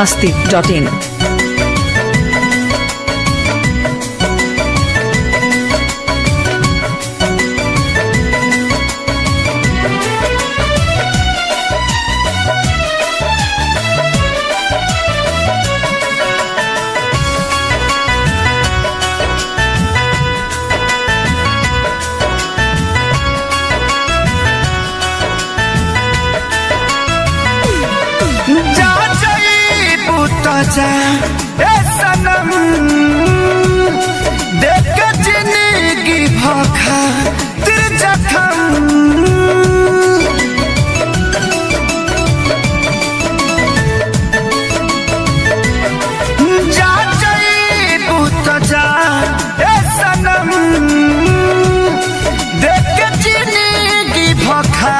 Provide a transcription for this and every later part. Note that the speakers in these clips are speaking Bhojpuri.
biharmasti.in। जा ए सनम देख के जिंदगी भोखा तेरे जखम जा जाइबू तो जा ए सनम देख के जिंदगी भोखा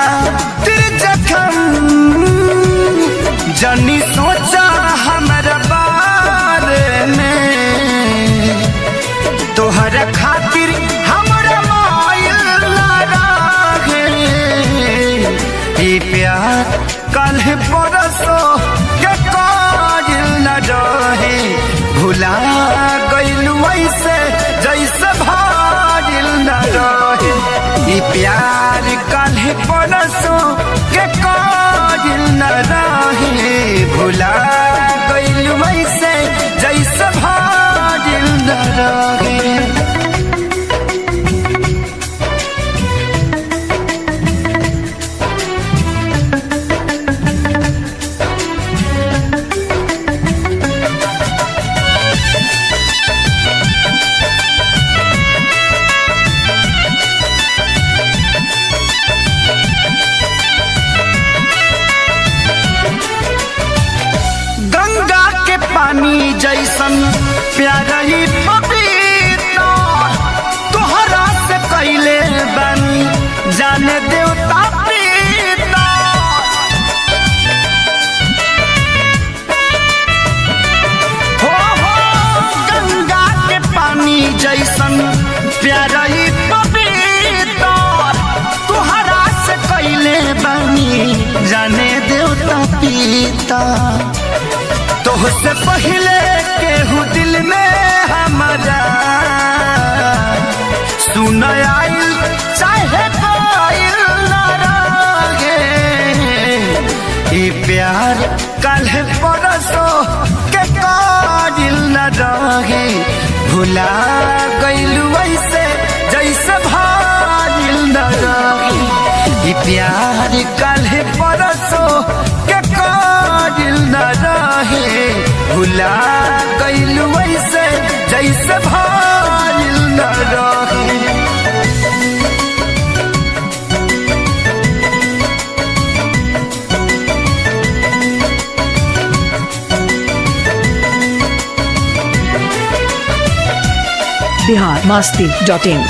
तेरे जखम जनी सोचा हमारा बारे में तोहरा खातिर हमरा मायल लागे प्यार कल परसो के कायल न रहे भुला गइल वैसे जैसे भागिल न रहे प्यार कल परसो के कायल न रहे भुला गइल वैसे जैसे भागिल न रहे। पानी जैसन प्यारा ही पपीता तोहरा से कैले बनी जाने देवता प्रीता हो गंगा के पानी जैसन प्यारा ही पपीता तोहरा से कैले बनी जाने देवता पीता तोहसे पहले केहू दिल में हमारा सुन आइल चाहे कोइल ना रहे प्यार कल परसो के काजिल न रहे भुला गइल वैसे जैसे भागिल न रहे प्यार कल परसो के काजिल न रहे भुला गइल वैसे जैसे भागिल न रहे। biharmasti.in।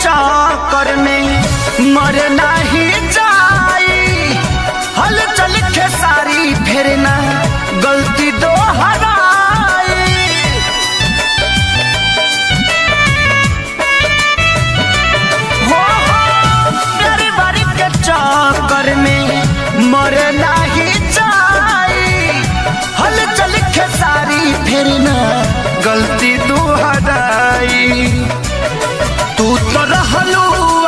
चक्कर में मर नहीं जाई हल चल के सारी फेरना गलती दो हराई हो प्यारी बारी के चक्कर में मर नहीं जाई हल चल के सारी फेरना गलती दो हराई तू तो रहलू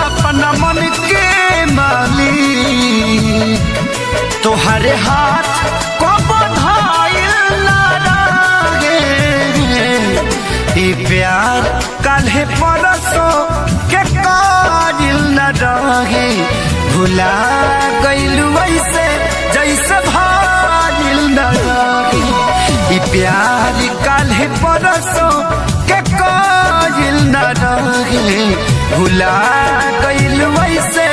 अपना मन के मालिक तोहरे हाथ को बधाइल ना रहे प्यार काल्हे परसो के काजिल न रहे भुला गइल वैसे जैसे भागिल न रहे प्यार काल्हे परसो के काजिल न रहे भुला गइल वैसे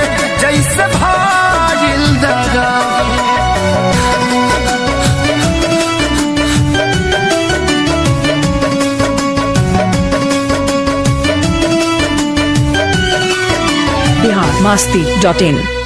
जैसे भागिल न रहे। biharmasti.in।